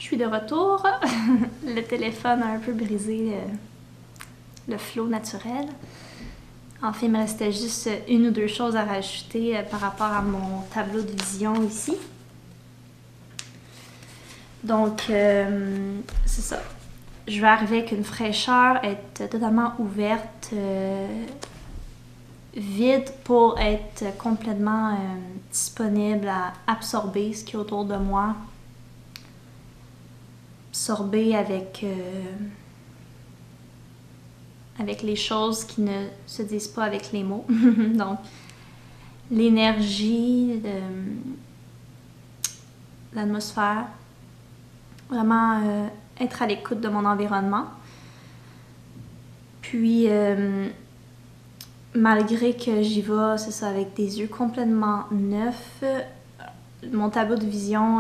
Je suis de retour. Le téléphone a un peu brisé le flow naturel. En fait, il me restait juste une ou deux choses à rajouter par rapport à mon tableau de vision ici. Donc, c'est ça. Je vais arriver avec une fraîcheur, être totalement ouverte, vide pour être complètement disponible à absorber ce qui est autour de moi. Absorber avec les choses qui ne se disent pas avec les mots. Donc, l'énergie, l'atmosphère. Vraiment être à l'écoute de mon environnement. Puis, malgré que j'y vais, c'est ça, avec des yeux complètement neufs, mon tableau de vision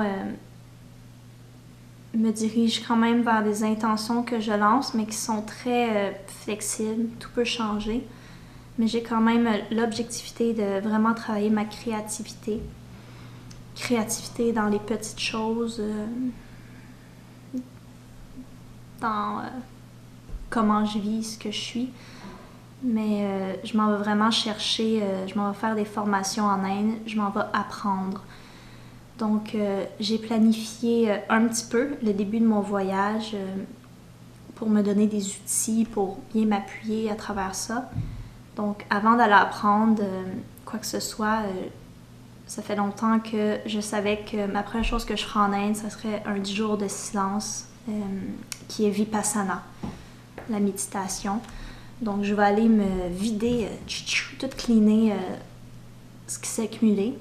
me dirige quand même vers des intentions que je lance, mais qui sont très flexibles, tout peut changer. Mais j'ai quand même l'objectivité de vraiment travailler ma créativité. Créativité dans les petites choses, dans comment je vis, ce que je suis. Mais je m'en vais vraiment chercher, je m'en vais faire des formations en Inde, je m'en vais apprendre. Donc, j'ai planifié un petit peu le début de mon voyage pour me donner des outils, pour bien m'appuyer à travers ça. Donc, avant d'aller apprendre quoi que ce soit, ça fait longtemps que je savais que ma première chose que je ferais en Inde, ça serait un 10 jours de silence qui est Vipassana, la méditation. Donc, je vais aller me vider, tout cleaner ce qui s'est accumulé.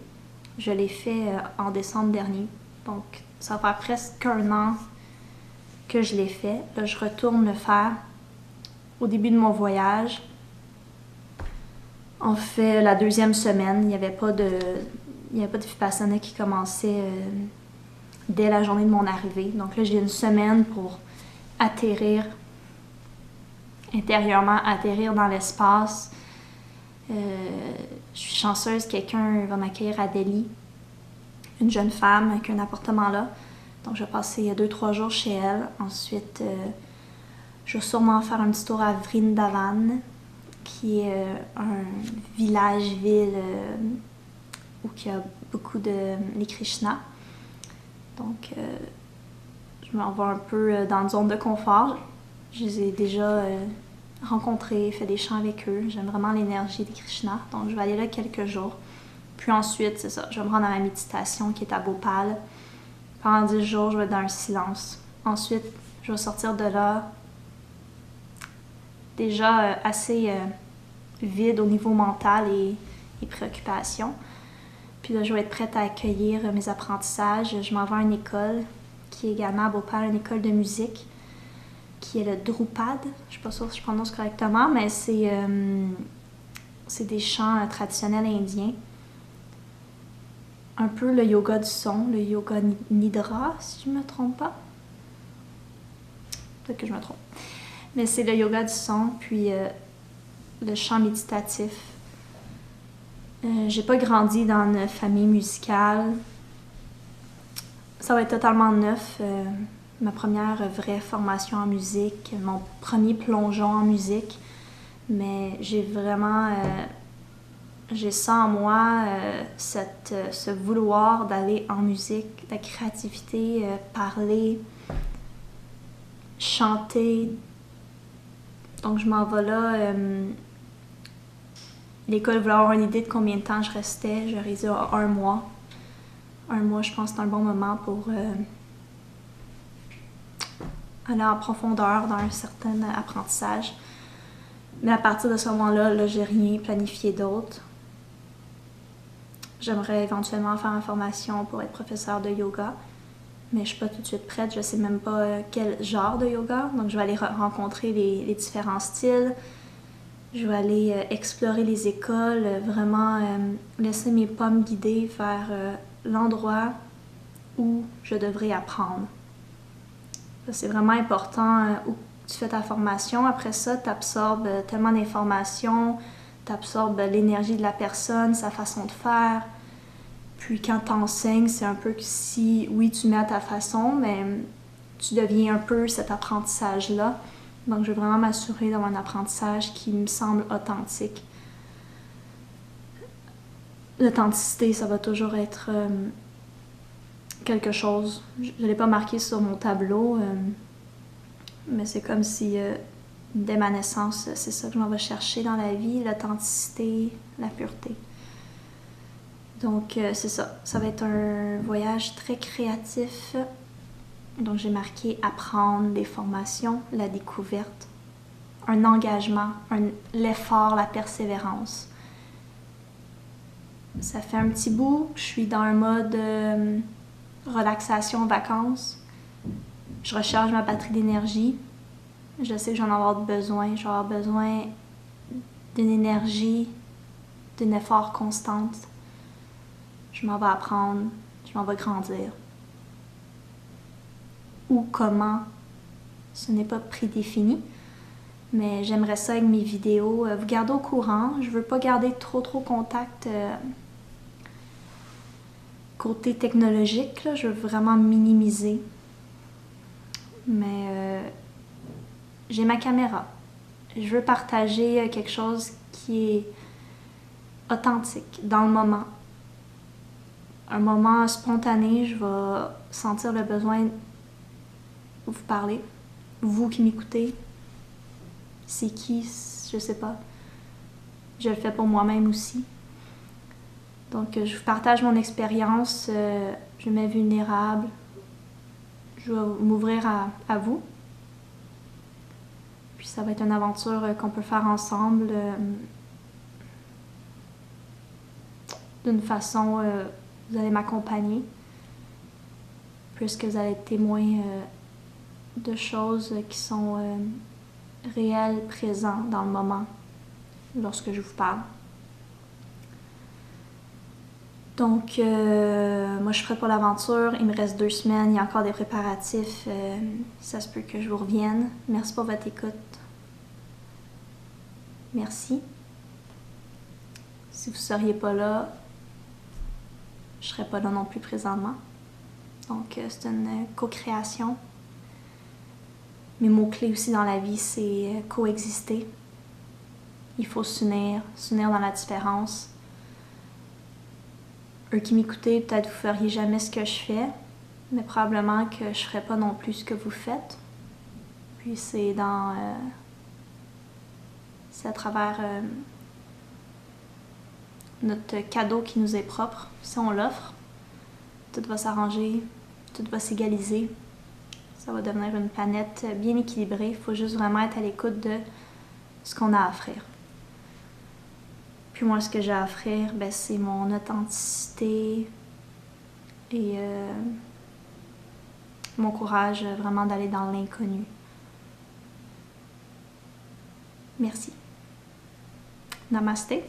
Je l'ai fait en décembre dernier. Donc, ça va faire presque un an que je l'ai fait. Là, je retourne le faire au début de mon voyage. En fait, la deuxième semaine, il n'y avait pas de Vipassana qui commençait dès la journée de mon arrivée. Donc là, j'ai une semaine pour atterrir intérieurement, atterrir dans l'espace. Je suis chanceuse, quelqu'un va m'accueillir à Delhi, une jeune femme avec un appartement là. Donc je vais passer 2-3 jours chez elle. Ensuite, je vais sûrement faire un petit tour à Vrindavan, qui est un village-ville où il y a beaucoup de les Krishna. Donc je m'en vais un peu dans une zone de confort. Je les ai déjà rencontrés, fait des chants avec eux. J'aime vraiment l'énergie des Krishna. Donc, je vais aller là quelques jours. Puis ensuite, c'est ça, je vais me rendre à ma méditation qui est à Bhopal. Pendant 10 jours, je vais être dans un silence. Ensuite, je vais sortir de là déjà assez vide au niveau mental et préoccupations. Puis là, je vais être prête à accueillir mes apprentissages. Je m'en vais à une école qui est également à Bhopal, une école de musique, qui est le Drupad. Je ne suis pas sûre si je prononce correctement, mais c'est des chants traditionnels indiens. Un peu le yoga du son, le yoga nidra, si je ne me trompe pas. Peut-être que je me trompe. Mais c'est le yoga du son, puis le chant méditatif. J'ai pas grandi dans une famille musicale. Ça va être totalement neuf. Ma première vraie formation en musique, mon premier plongeon en musique. Mais j'ai vraiment... j'ai ça en moi, ce vouloir d'aller en musique, la créativité, parler, chanter. Donc je m'en vais là. L'école voulait avoir une idée de combien de temps je restais. Je réalisais 1 mois. 1 mois, je pense que c'est un bon moment pour aller en profondeur dans un certain apprentissage. Mais à partir de ce moment-là, là, j'ai rien planifié d'autre. J'aimerais éventuellement faire une formation pour être professeure de yoga, mais je ne suis pas tout de suite prête. Je ne sais même pas quel genre de yoga. Donc, je vais aller rencontrer les différents styles. Je vais aller explorer les écoles, vraiment laisser mes pas me guider vers l'endroit où je devrais apprendre. C'est vraiment important où tu fais ta formation. Après ça, tu absorbes tellement d'informations, tu absorbes l'énergie de la personne, sa façon de faire. Puis quand tu enseignes, c'est un peu que si, oui, tu mets à ta façon, mais tu deviens un peu cet apprentissage-là. Donc, je veux vraiment m'assurer d'avoir un apprentissage qui me semble authentique. L'authenticité, ça va toujours être quelque chose. Je ne l'ai pas marqué sur mon tableau, mais c'est comme si dès ma naissance, c'est ça que je m'en vais chercher dans la vie, l'authenticité, la pureté. Donc, c'est ça. Ça va être un voyage très créatif. Donc, j'ai marqué apprendre, des formations, la découverte, un engagement, l'effort, la persévérance. Ça fait un petit bout, je suis dans un mode relaxation, vacances. Je recharge ma batterie d'énergie. Je sais que j'en vais avoir besoin. Je vais avoir besoin d'une énergie, d'un effort constant. Je m'en vais apprendre, je m'en vais grandir. Ou comment, ce n'est pas prédéfini, mais j'aimerais ça avec mes vidéos, vous garder au courant. Je veux pas garder trop contact côté technologique, là. Je veux vraiment minimiser. Mais j'ai ma caméra. Je veux partager quelque chose qui est authentique, dans le moment. Un moment spontané, je vais sentir le besoin de vous parler. Vous qui m'écoutez, c'est qui, je sais pas. Je le fais pour moi-même aussi. Donc, je vous partage mon expérience, je me mets vulnérable. Je vais m'ouvrir à vous. Puis ça va être une aventure qu'on peut faire ensemble d'une façon, vous allez m'accompagner, puisque vous allez être témoin de choses qui sont réelles, présentes dans le moment, lorsque je vous parle. Donc, moi je suis prête pour l'aventure. Il me reste 2 semaines, il y a encore des préparatifs. Ça se peut que je vous revienne. Merci pour votre écoute. Merci. Si vous ne seriez pas là, je ne serais pas là non plus présentement. Donc, c'est une co-création. Mes mots-clés aussi dans la vie, c'est coexister. Il faut s'unir dans la différence. Eux qui m'écoutez, peut-être vous feriez jamais ce que je fais, mais probablement que je ne ferais pas non plus ce que vous faites. Puis c'est c'est à travers notre cadeau qui nous est propre. Si on l'offre, tout va s'arranger, tout va s'égaliser. Ça va devenir une planète bien équilibrée. Il faut juste vraiment être à l'écoute de ce qu'on a à offrir. Puis moi, ce que j'ai à offrir, c'est mon authenticité et mon courage vraiment d'aller dans l'inconnu. Merci. Namasté.